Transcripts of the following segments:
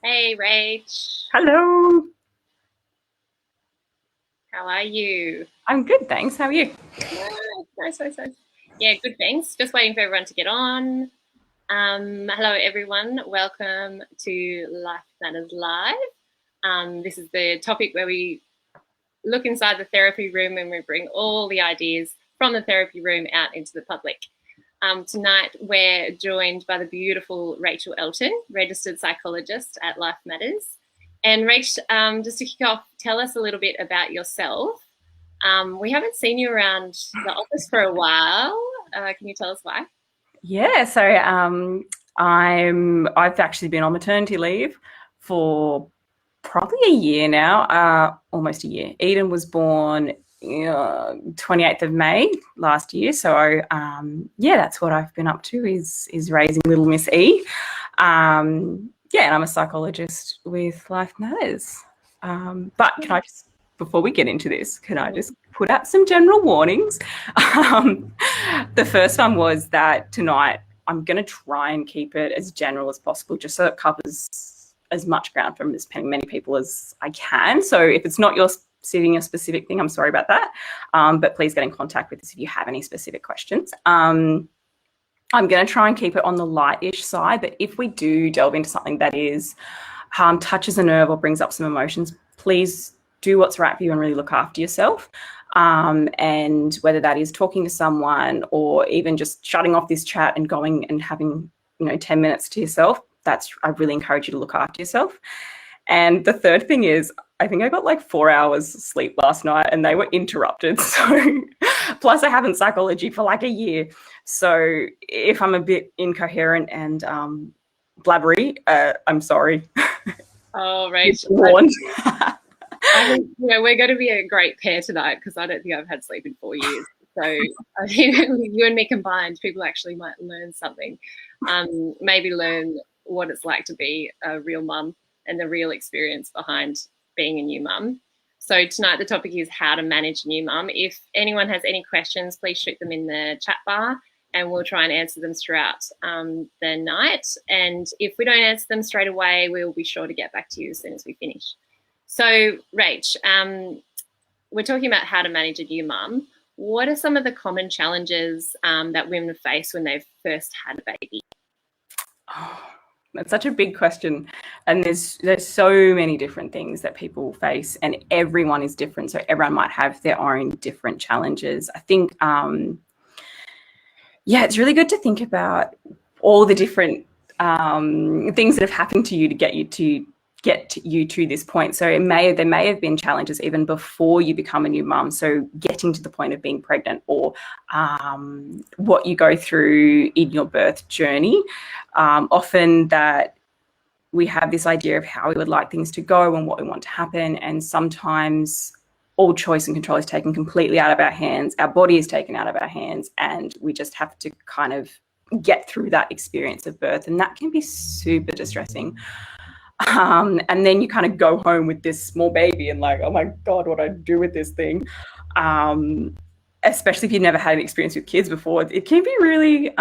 Hey, Rach. Hello. How are you? I'm good, thanks. How are you? Nice. Yeah, good, thanks. Just waiting for everyone to get on. Hello, everyone. Welcome to Life Matters Live. This is the topic where we look inside the therapy room and we bring all the ideas from the therapy room out into the public. Tonight, we're joined by the beautiful Rachel Elton, registered psychologist at Life Matters. And Rach, just to kick off, tell us a little bit about yourself. We haven't seen you around the office for a while. Can you tell us why? I've actually been on maternity leave for probably a year now, almost a year. Eden was born 28th of May last year. So that's what I've been up to is raising little Miss E. And I'm a psychologist with Life Matters. But can I just, before we get into this, can I just put out some general warnings? The first one was that tonight I'm going to try and keep it as general as possible, just so it covers as much ground from as many people as I can. So if it's not your suiting a specific thing, I'm sorry about that. But please get in contact with us if you have any specific questions. I'm going to try and keep it on the light-ish side, but if we do delve into something that is touches a nerve or brings up some emotions, please do what's right for you and really look after yourself. And whether that is talking to someone or even just shutting off this chat and going and having 10 minutes to yourself, I really encourage you to look after yourself. And the third thing is, I think I got like 4 hours sleep last night and they were interrupted. So plus I haven't psychology for like a year. So if I'm a bit incoherent and blabbery, I'm sorry. Oh, Rach. I think we're going to be a great pair tonight because I don't think I've had sleep in 4 years. So I think you and me combined, people actually might learn something. Maybe learn what it's like to be a real mum and the real experience behind being a new mum. So tonight the topic is how to manage a new mum. If anyone has any questions, please shoot them in the chat bar and we'll try and answer them throughout the night. And if we don't answer them straight away, we'll be sure to get back to you as soon as we finish. So, Rach, we're talking about how to manage a new mum. What are some of the common challenges that women face when they've first had a baby? Oh, that's such a big question. And there's so many different things that people face and everyone is different. So everyone might have their own different challenges. I think, it's really good to think about all the different things that have happened to you to get you to this point. So there may have been challenges even before you become a new mum. So getting to the point of being pregnant or what you go through in your birth journey. Often that we have this idea of how we would like things to go and what we want to happen. And sometimes all choice and control is taken completely out of our hands. Our body is taken out of our hands and we just have to kind of get through that experience of birth. And that can be super distressing. And then you kind of go home with this small baby and like, oh my God, what do I do with this thing? Especially if you've never had an experience with kids before, it can be really,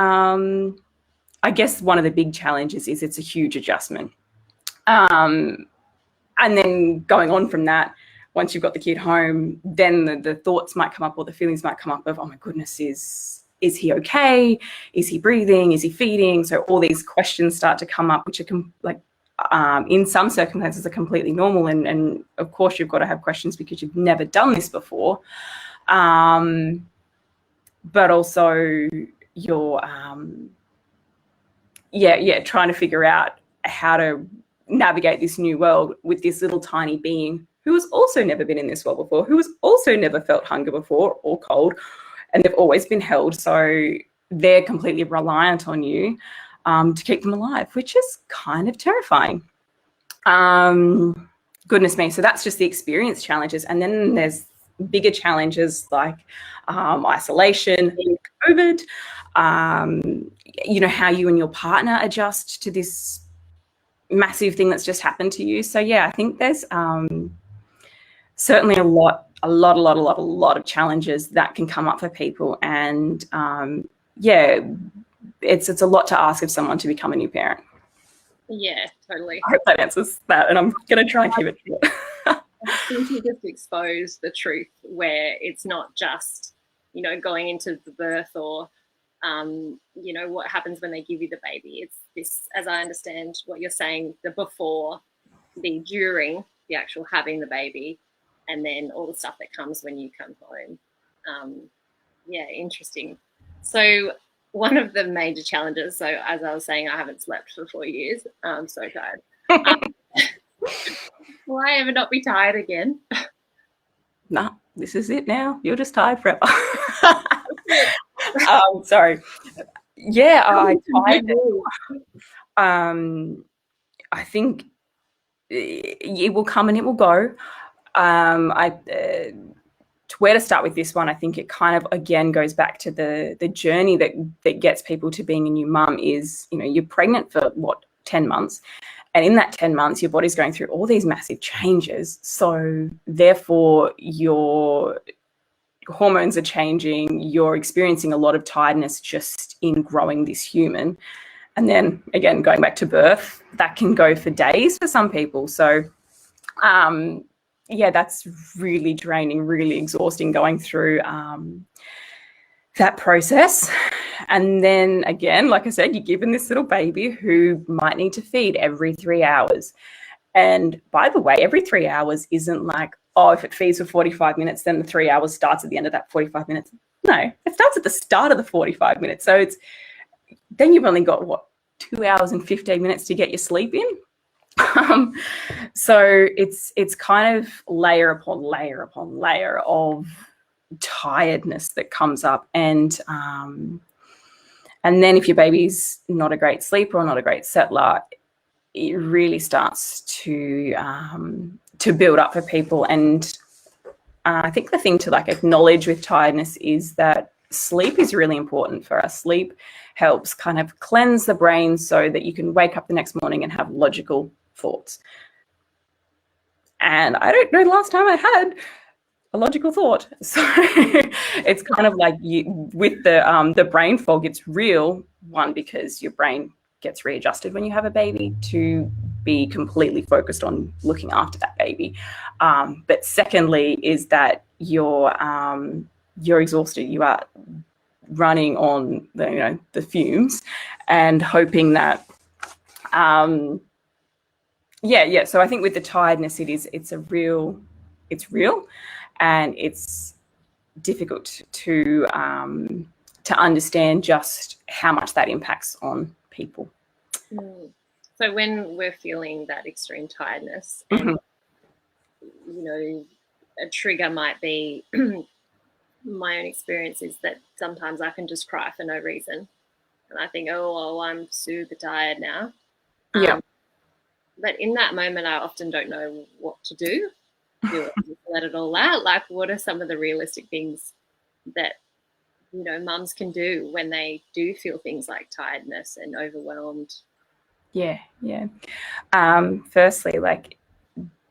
I guess one of the big challenges is it's a huge adjustment. And then going on from that, once you've got the kid home, then the thoughts might come up or the feelings might come up of, oh my goodness, is he okay? Is he breathing? Is he feeding? So all these questions start to come up, which are in some circumstances are completely normal. And of course you've got to have questions because you've never done this before. But also you're, trying to figure out how to navigate this new world with this little tiny being who has also never been in this world before, who has also never felt hunger before or cold, and they've always been held. So they're completely reliant on you to keep them alive, which is kind of terrifying. Goodness me. So that's just the experience challenges. And then there's bigger challenges like isolation, COVID, how you and your partner adjust to this massive thing that's just happened to you. So yeah, I think there's certainly a lot of challenges that can come up for people. And it's a lot to ask of someone to become a new parent. Yeah, totally. I hope that answers that, and I'm going to try and keep it short. I think you just expose the truth where it's not just, going into the birth or, what happens when they give you the baby. It's this, as I understand what you're saying, the before, the during, the actual having the baby, and then all the stuff that comes when you come home. Yeah, interesting. So one of the major challenges, so as I was saying, I haven't slept for 4 years. I'm so tired. Will I ever not be tired again? Nah, this is it now. You're just tired forever. Sorry. Yeah, I think it will come and it will go. Where to start with this one, I think it kind of, again, goes back to the journey that gets people to being a new mum is, you're pregnant for, 10 months. And in that 10 months, your body's going through all these massive changes. So therefore, your hormones are changing. You're experiencing a lot of tiredness just in growing this human. And then, again, going back to birth, that can go for days for some people. So, yeah, that's really draining, really exhausting going through that process. And then again, like I said, you're given this little baby who might need to feed every 3 hours. And by the way, every 3 hours isn't like, oh, if it feeds for 45 minutes, then the 3 hours starts at the end of that 45 minutes. No, it starts at the start of the 45 minutes. So then you've only got 2 hours and 15 minutes to get your sleep in. So it's kind of layer upon layer upon layer of tiredness that comes up, and then if your baby's not a great sleeper or not a great settler, it really starts to build up for people. And I think the thing to acknowledge with tiredness is that sleep is really important for us. Sleep helps kind of cleanse the brain so that you can wake up the next morning and have logical thoughts. And I don't know the last time I had a logical thought. So it's kind of like with the brain fog, it's real, one, because your brain gets readjusted when you have a baby to be completely focused on looking after that baby. But secondly is that you're exhausted. You are running on the fumes and hoping that so I think with the tiredness, it's real, and it's difficult to understand just how much that impacts on people. So when we're feeling that extreme tiredness, mm-hmm. and a trigger might be my own experience is that sometimes I can just cry for no reason, and I think, oh, I'm super tired now. Yeah. But in that moment, I often don't know what to do. Do I just let it all out? Like, what are some of the realistic things that, mums can do when they do feel things like tiredness and overwhelmed? Yeah. Firstly,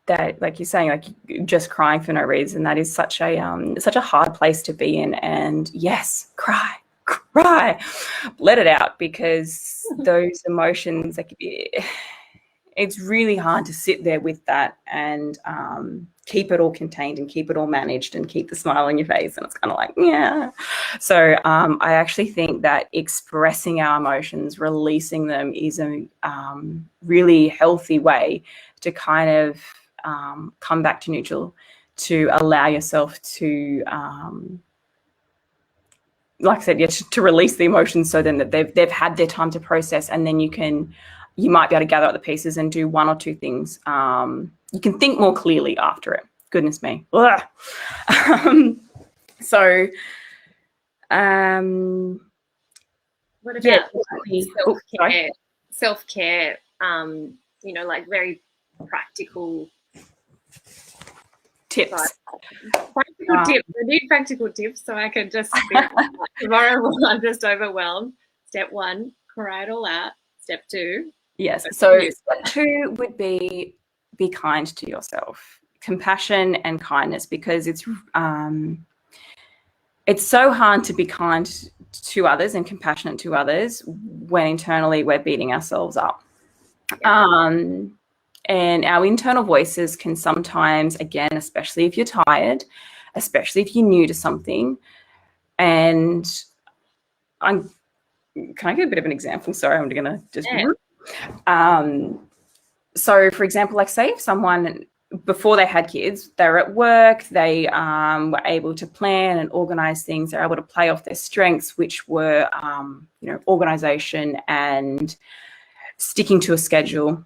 that, like you're saying, just crying for no reason, that is such a hard place to be in. And yes, cry, let it out, because those emotions, it's really hard to sit there with that and keep it all contained and keep it all managed and keep the smile on your face. And it's kind of like, yeah. So I actually think that expressing our emotions, releasing them, is a really healthy way to kind of come back to neutral, to allow yourself to, like I said, to release the emotions, so then that they've had their time to process, and then you might be able to gather up the pieces and do one or two things. You can think more clearly after it. Goodness me. So, what about self-care? Self-care, very practical tips. Practical tips. I need practical tips so I can just tomorrow I'm just overwhelmed. Step 1, cry it all out. Step 2. Yes. So step 2 would be kind to yourself. Compassion and kindness, because it's so hard to be kind to others and compassionate to others when internally we're beating ourselves up. And our internal voices can sometimes, again, especially if you're tired, especially if you're new to something. And can I give a bit of an example? Sorry, I'm going to just. Yeah. So, for example, like say if someone, before they had kids, they were at work, they were able to plan and organize things, they're able to play off their strengths, which were, organization and sticking to a schedule.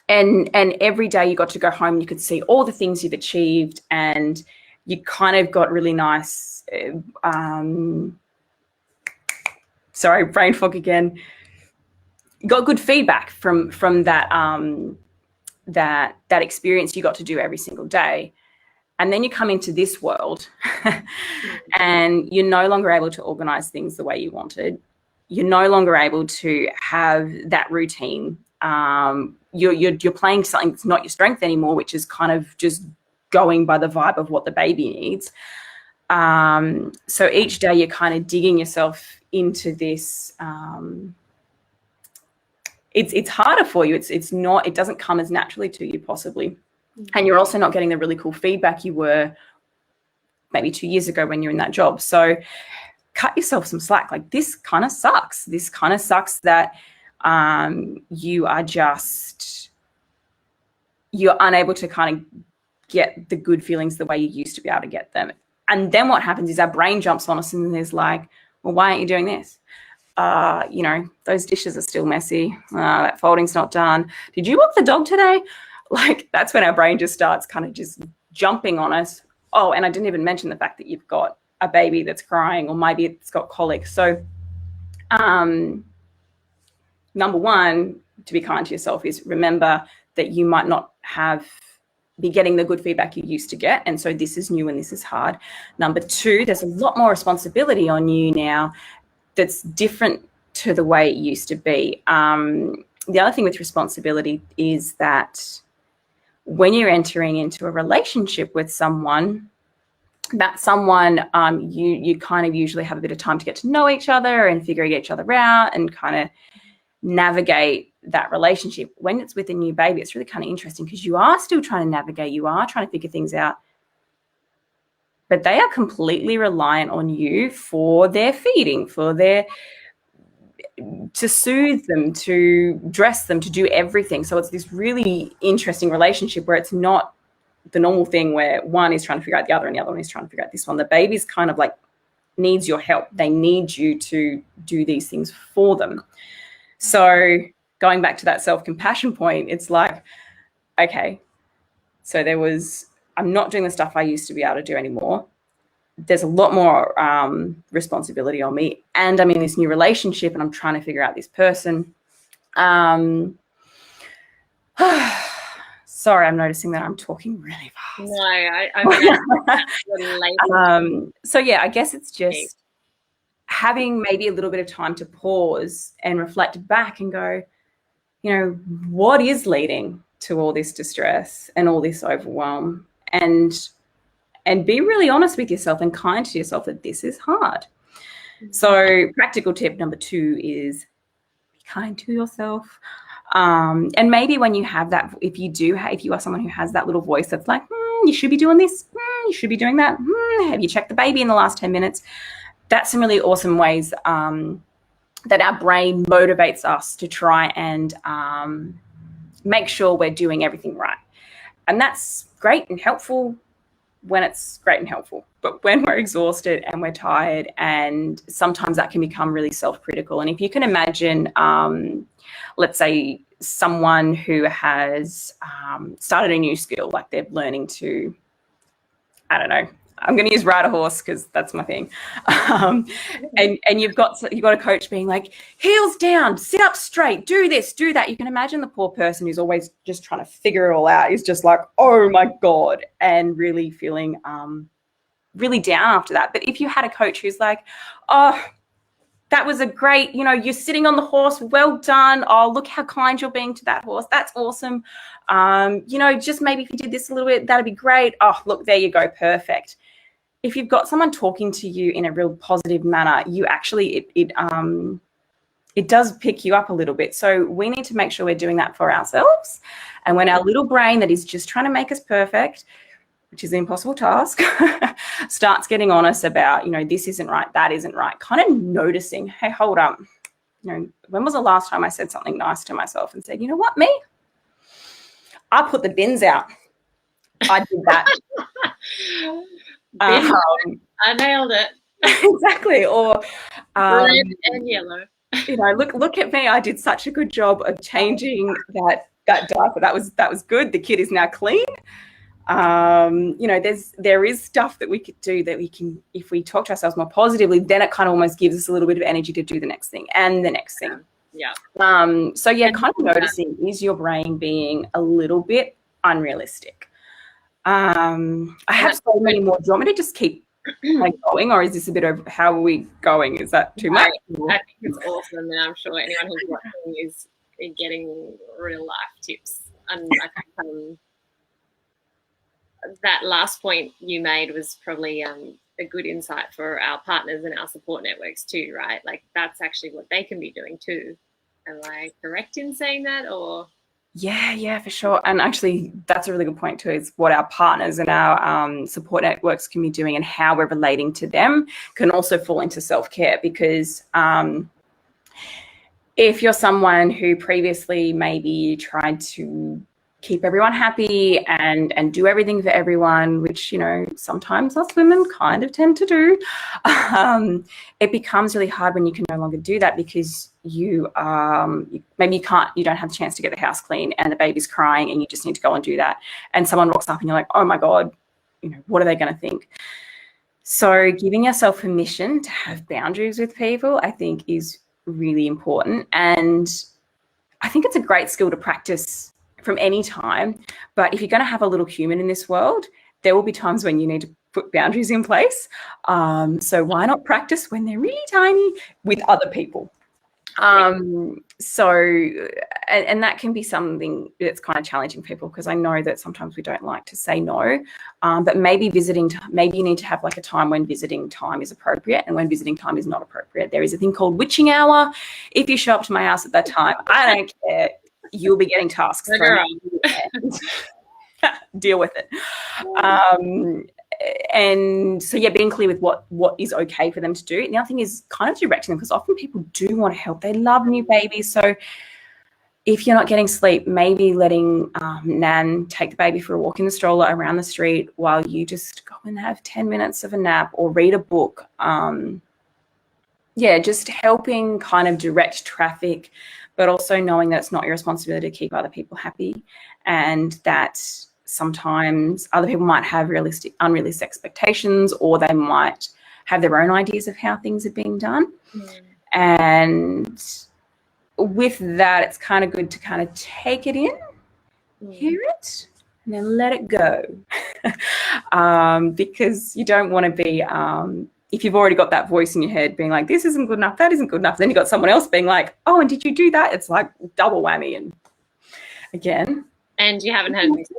And every day you got to go home, you could see all the things you've achieved, and you kind of got really nice, sorry, brain fog again, got good feedback from that that experience you got to do every single day. And then you come into this world and you're no longer able to organize things the way you wanted. You're no longer able to have that routine. You're playing something that's not your strength anymore, which is kind of just going by the vibe of what the baby needs. So each day you're kind of digging yourself into this. It's harder for you. It doesn't come as naturally to you possibly. And you're also not getting the really cool feedback you were maybe 2 years ago when you're in that job. So cut yourself some slack. Like, this kind of sucks. This kind of sucks that you're unable to kind of get the good feelings the way you used to be able to get them. And then what happens is our brain jumps on us and there's like, well, why aren't you doing this? Those dishes are still messy. That folding's not done. Did you walk the dog today? Like, that's when our brain just starts kind of just jumping on us. Oh, and I didn't even mention the fact that you've got a baby that's crying, or maybe it's got colic. So, number one, to be kind to yourself is remember that you might not be getting the good feedback you used to get. And so this is new and this is hard. Number two, there's a lot more responsibility on you now that's different to the way it used to be. The other thing with responsibility is that when you're entering into a relationship with someone, that someone, you kind of usually have a bit of time to get to know each other and figure each other out and kind of navigate that relationship. When it's with a new baby, it's really kind of interesting because you are still trying to navigate, you are trying to figure things out, but they are completely reliant on you for their feeding, to soothe them, to dress them, to do everything. So it's this really interesting relationship where it's not the normal thing where one is trying to figure out the other and the other one is trying to figure out this one. The baby's kind of like needs your help. They need you to do these things for them. So going back to that self-compassion point, it's like, okay, so I'm not doing the stuff I used to be able to do anymore. There's a lot more responsibility on me, and I'm in this new relationship and I'm trying to figure out this person. Sorry, I'm noticing that I'm talking really fast. No, so yeah, I guess it's just having maybe a little bit of time to pause and reflect back and go, what is leading to all this distress and all this overwhelm, and be really honest with yourself and kind to yourself that this is hard. So practical tip number 2 is be kind to yourself. And maybe when you have that, if you are someone who has that little voice that's like, you should be doing this, you should be doing that, have you checked the baby in the last 10 minutes? That's some really awesome ways that our brain motivates us to try and make sure we're doing everything right. And that's great and helpful when it's great and helpful. But when we're exhausted and we're tired, and sometimes that can become really self-critical. And if you can imagine, let's say someone who has started a new skill, like they're learning to, I don't know, I'm going to use ride a horse because that's my thing. And you've got a coach being like, heels down, sit up straight, do this, do that. You can imagine the poor person who's always just trying to figure it all out is just like, oh my God, and really feeling really down after that. But if you had a coach who's like, oh, that was a great, you're sitting on the horse, well done. Oh, look how kind you're being to that horse. That's awesome. Just maybe if you did this a little bit, that'd be great. Oh, look, there you go. Perfect. If you've got someone talking to you in a real positive manner, you actually, it it does pick you up a little bit. So we need to make sure we're doing that for ourselves. And when our little brain that is just trying to make us perfect, which is an impossible task, starts getting on us about, this isn't right, that isn't right, kind of noticing, hey, hold up. When was the last time I said something nice to myself and said, you know what, me? I put the bins out. I did that. I nailed it. Exactly. Or red and yellow. Look at me. I did such a good job of changing that diaper. That was good. The kid is now clean. There is stuff that we could do that we can, if we talk to ourselves more positively, then it kind of almost gives us a little bit of energy to do the next thing and the next thing. Yeah. Kind of noticing, is your brain being a little bit unrealistic? I have so many more. Do you want me to just keep going, or is this a bit of how are we going? Is that too much? I think it's awesome, and I'm sure anyone who's watching is getting real life tips. And I think that last point you made was probably a good insight for our partners and our support networks too, right? Like that's actually what they can be doing too. Am I correct in saying that, or? Yeah, for sure. And actually, that's a really good point too, is what our partners and our support networks can be doing and how we're relating to them can also fall into self-care, because if you're someone who previously maybe tried to keep everyone happy and do everything for everyone, which, sometimes us women kind of tend to do, it becomes really hard when you can no longer do that, because you maybe you don't have the chance to get the house clean and the baby's crying and you just need to go and do that. And someone walks up and you're like, oh my God, what are they going to think? So giving yourself permission to have boundaries with people, I think, is really important. And I think it's a great skill to practice from any time. But if you're going to have a little human in this world, there will be times when you need to put boundaries in place. So why not practice when they're really tiny with other people? And that can be something that's kind of challenging people, because I know that sometimes we don't like to say no, but maybe you need to have like a time when visiting time is appropriate and when visiting time is not appropriate. There is a thing called witching hour. If you show up to my house at that time, I don't care. You'll be getting tasks. Deal with it. And so, being clear with what is okay for them to do. And the other thing is kind of directing them, because often people do want to help. They love new babies. So if you're not getting sleep, maybe letting Nan take the baby for a walk in the stroller around the street while you just go and have 10 minutes of a nap or read a book. Just helping kind of direct traffic, but also knowing that it's not your responsibility to keep other people happy, and that sometimes other people might have unrealistic expectations, or they might have their own ideas of how things are being done. And with that, it's kind of good to kind of take it in, hear it, and then let it go. Because you don't want to be, if you've already got that voice in your head being like, this isn't good enough, that isn't good enough, then you've got someone else being like, oh, and did you do that? It's like double whammy. And again. And you haven't had any sleep.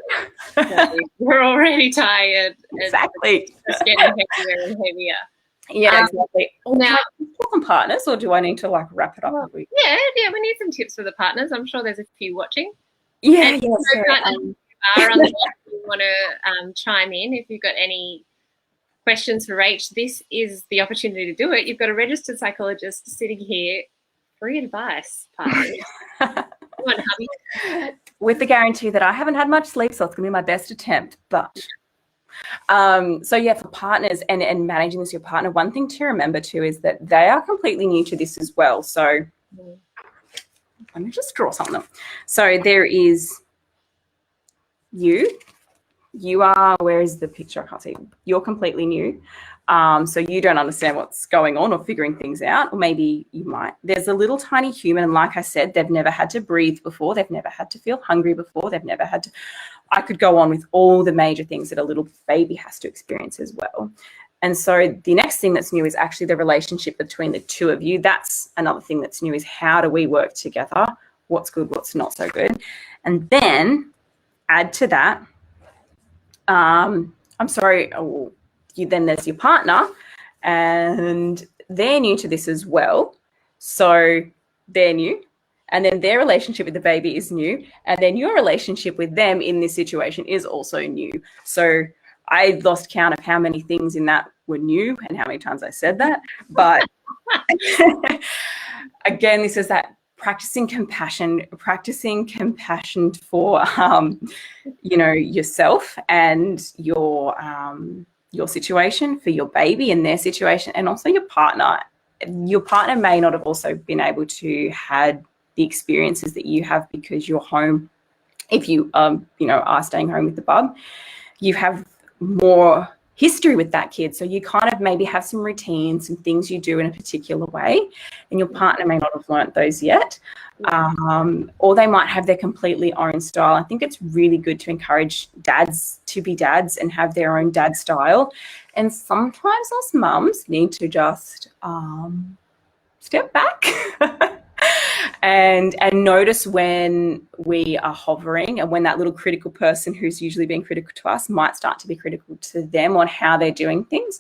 So you're already tired. Exactly. It's getting heavier and heavier. Yeah, exactly. Now, do I talk on partners, or do I need to like wrap it up? Well, we need some tips for the partners. I'm sure there's a few watching. Yeah, you are on the line, you want to chime in if you've got any questions for Rach. This is the opportunity to do it. You've got a registered psychologist sitting here, free advice, partners. Come on, hubby. With the guarantee that I haven't had much sleep, so it's going to be my best attempt. But for partners and managing this with your partner, one thing to remember too is that they are completely new to this as well. So let me just draw something. So there is you. You are, where is the picture? I can't see. You're completely new. So you don't understand what's going on or figuring things out, or maybe you might. There's a little tiny human, and like I said, they've never had to breathe before. They've never had to feel hungry before. They've never had to, I could go on with all the major things that a little baby has to experience as well. And so the next thing that's new is actually the relationship between the two of you. That's another thing that's new, is how do we work together? What's good, what's not so good? And then add to that, then there's your partner, and they're new to this as well. So they're new, and then their relationship with the baby is new, and then your relationship with them in this situation is also new. So I lost count of how many things in that were new and how many times I said that. But again, this is that practicing compassion for yourself and your situation, for your baby and their situation, and also your partner. Your partner may not have also been able to had the experiences that you have because you're home. If you are staying home with the bub, you have more history with that kid, so you kind of maybe have some routines, some things you do in a particular way, and your partner may not have learnt those yet, or they might have their completely own style. I think it's really good to encourage dads to be dads and have their own dad style, and sometimes us mums need to just step back and notice when we are hovering, and when that little critical person who's usually being critical to us might start to be critical to them on how they're doing things,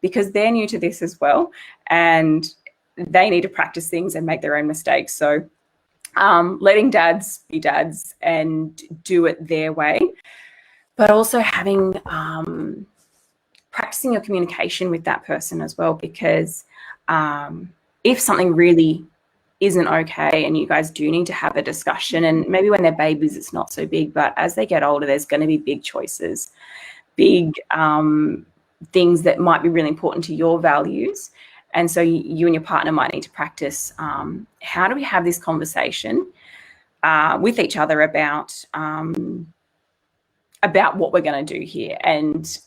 because they're new to this as well, and they need to practice things and make their own mistakes. So letting dads be dads and do it their way, but also having practicing your communication with that person as well, because if something really isn't okay and you guys do need to have a discussion, and maybe when they're babies it's not so big, but as they get older there's going to be big choices, big things that might be really important to your values, and so you and your partner might need to practice how do we have this conversation with each other about what we're going to do here. And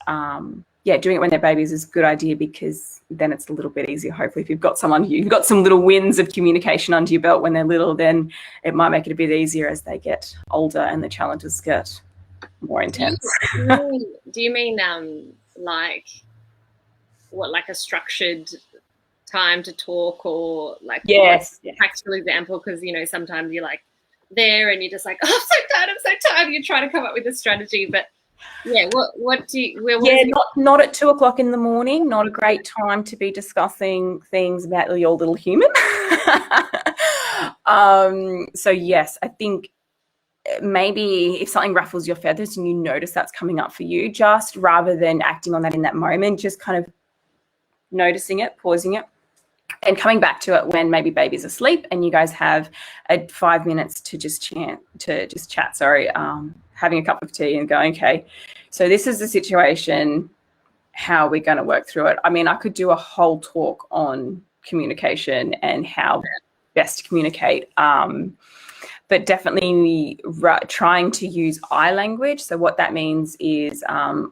doing it when they're babies is a good idea, because then it's a little bit easier. Hopefully, if you've got some little wins of communication under your belt when they're little, then it might make it a bit easier as they get older and the challenges get more intense. Do you mean like a structured time to talk, or like practical example? Because sometimes you're like there and you're just like, oh, I'm so tired. You're trying to come up with a strategy, but what do you not at 2:00 in the morning, not a great time to be discussing things about your little human. So yes, I think maybe if something ruffles your feathers and you notice that's coming up for you, just rather than acting on that in that moment, just kind of noticing it, pausing it, and coming back to it when maybe baby's asleep and you guys have 5 minutes to just chat. Having a cup of tea and going, okay, so this is the situation, how are we going to work through it? I mean, I could do a whole talk on communication and how best to communicate, but definitely trying to use I language. So what that means is I'm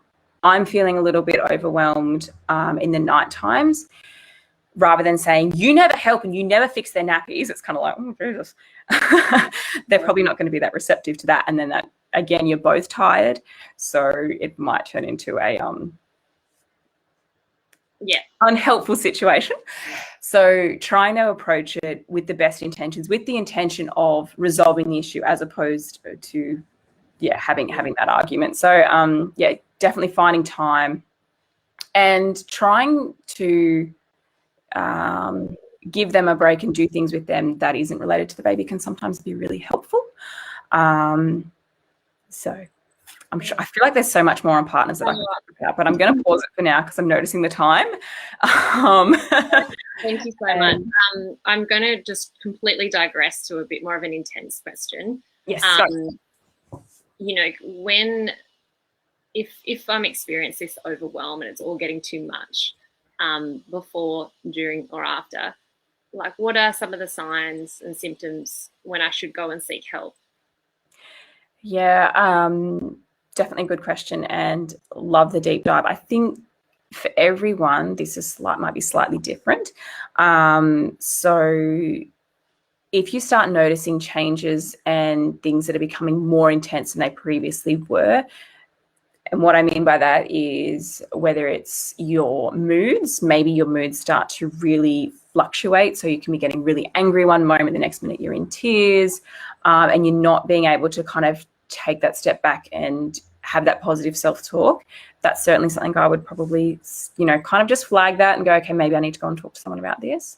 feeling a little bit overwhelmed in the night times, rather than saying, you never help and you never fix their nappies. It's kind of like, oh, Jesus. They're probably not going to be that receptive to that. And then that, again, you're both tired. So it might turn into a unhelpful situation. So trying to approach it with the best intentions, with the intention of resolving the issue, as opposed to, having that argument. So, definitely finding time and trying to give them a break and do things with them that isn't related to the baby can sometimes be really helpful. So I feel like there's so much more on partners that I can talk about, but I'm going to pause it for now because I'm noticing the time. Thank you so much. I'm going to just completely digress to a bit more of an intense question. Yes. If I'm experiencing this overwhelm and it's all getting too much, before, during, or after, like what are some of the signs and symptoms when I should go and seek help? Definitely a good question, and love the deep dive. I think for everyone this might be slightly different. So if you start noticing changes and things that are becoming more intense than they previously were, and what I mean by that is whether it's your moods, maybe your moods start to really fluctuate. So you can be getting really angry one moment, the next minute you're in tears, and you're not being able to kind of take that step back and have that positive self-talk. That's certainly something I would probably, kind of just flag that and go, okay, maybe I need to go and talk to someone about this.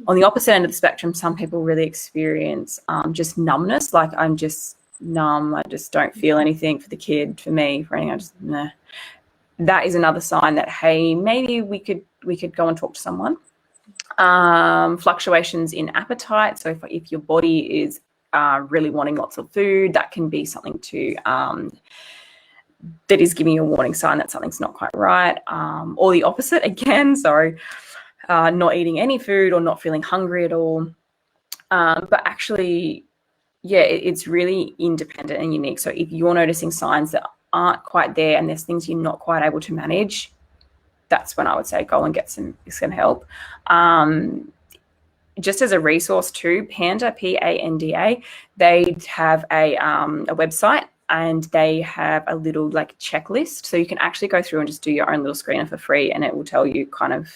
On the opposite end of the spectrum, some people really experience just numbness, like I'm just numb, I just don't feel anything for the kid, for me, for anything, I just, nah. That is another sign that, hey, maybe we could go and talk to someone. Fluctuations in appetite. So if your body is really wanting lots of food, that can be something that is giving you a warning sign that something's not quite right. Or the opposite again, not eating any food or not feeling hungry at all. But actually, yeah, it's really independent and unique. So if you're noticing signs that aren't quite there and there's things you're not quite able to manage, that's when I would say go and get some help. Just as a resource too, Panda, Panda, they have a website, and they have a little like checklist. So you can actually go through and just do your own little screener for free, and it will tell you kind of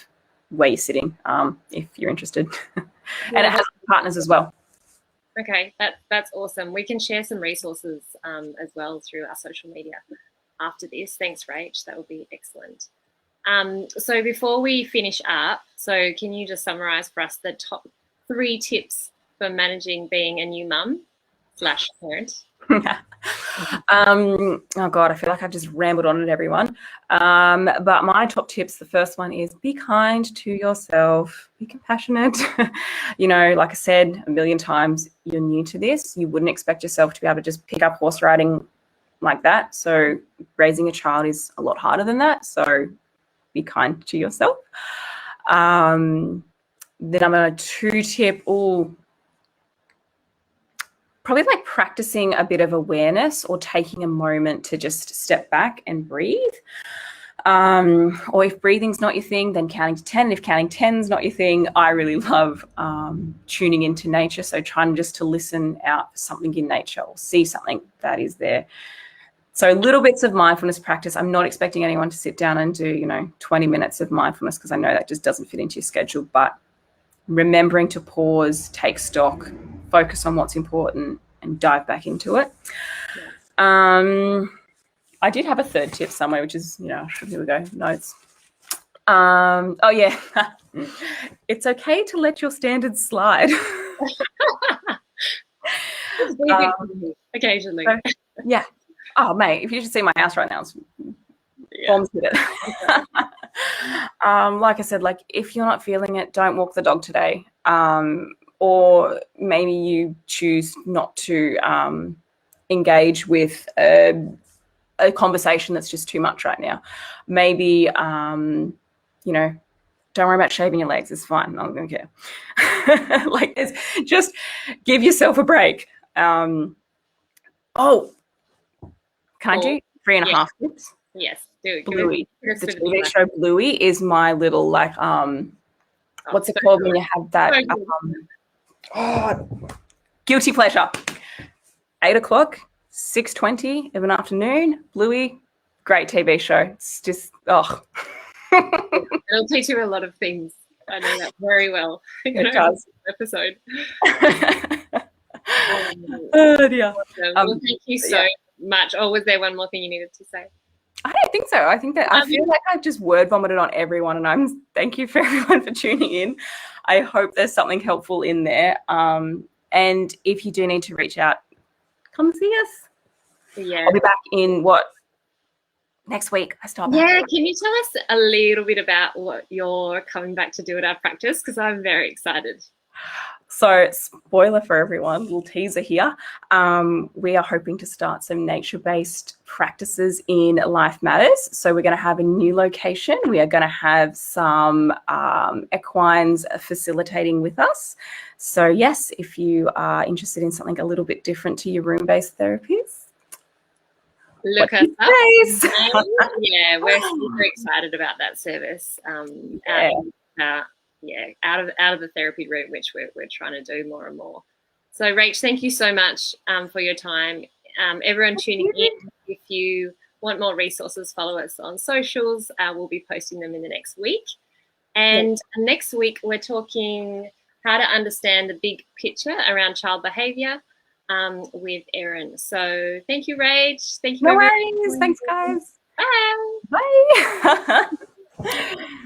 where you're sitting if you're interested. And it has partners as well. Okay, that's awesome. We can share some resources as well through our social media after this. Thanks, Rach. That would be excellent. So before we finish up, so can you just summarize for us the top 3 tips for managing being a new mum / parent? Oh God, I feel like I've just rambled on at everyone. But my top tips, the first one is be kind to yourself, be compassionate. You know, like I said a million times, you're new to this. You wouldn't expect yourself to be able to just pick up horse riding like that. So raising a child is a lot harder than that. So be kind to yourself. Then number 2 tip, probably like practicing a bit of awareness or taking a moment to just step back and breathe. Or if breathing's not your thing, then counting to 10. If counting 10's not your thing, I really love tuning into nature. So trying just to listen out for something in nature or see something that is there. So little bits of mindfulness practice. I'm not expecting anyone to sit down and do, 20 minutes of mindfulness, because I know that just doesn't fit into your schedule. But remembering to pause, take stock, focus on what's important, and dive back into it. Yeah. I did have a 3rd tip somewhere, which is, here we go, notes. Oh, yeah. It's okay to let your standards slide. Occasionally. Yeah. Oh, mate, if you should see my house right now, it's bombs with it. Like I said, like if you're not feeling it, don't walk the dog today. Or maybe you choose not to engage with a conversation that's just too much right now. Maybe, don't worry about shaving your legs. It's fine. I'm not going to care. Like, just give yourself a break. Can I do 3.5 tips? Yes, do it. Bluey. The TV show Bluey is my little, like, what's it called when you have that? Guilty pleasure. 8 o'clock, 6:20 of an afternoon, Bluey, great TV show. It's just, It'll teach you a lot of things. I know that very well. It does. Episode. Oh, dear. Well, thank you so much. Or was there one more thing you needed to say? I don't think so. I think that I feel like I've just word vomited on everyone, and thank you for everyone for tuning in. I hope there's something helpful in there. And if you do need to reach out, come see us. Yeah. I'll be back in next week. I start back. Yeah, can you tell us a little bit about what you're coming back to do at our practice? Because I'm very excited. So, spoiler for everyone, little teaser here. We are hoping to start some nature-based practices in Life Matters. So we're going to have a new location. We are going to have some equines facilitating with us. So yes, if you are interested in something a little bit different to your room-based therapies, look us up. Yeah, we're super excited about that service. Out of the therapy room, which we're trying to do more and more. So Rach, thank you so much for your time. Everyone tuning in, if you want more resources, follow us on socials. We'll be posting them in the next week. And next week we're talking how to understand the big picture around child behaviour with Erin. So thank you, Rach. Thank you. No worries. Thanks, guys. Bye. Bye.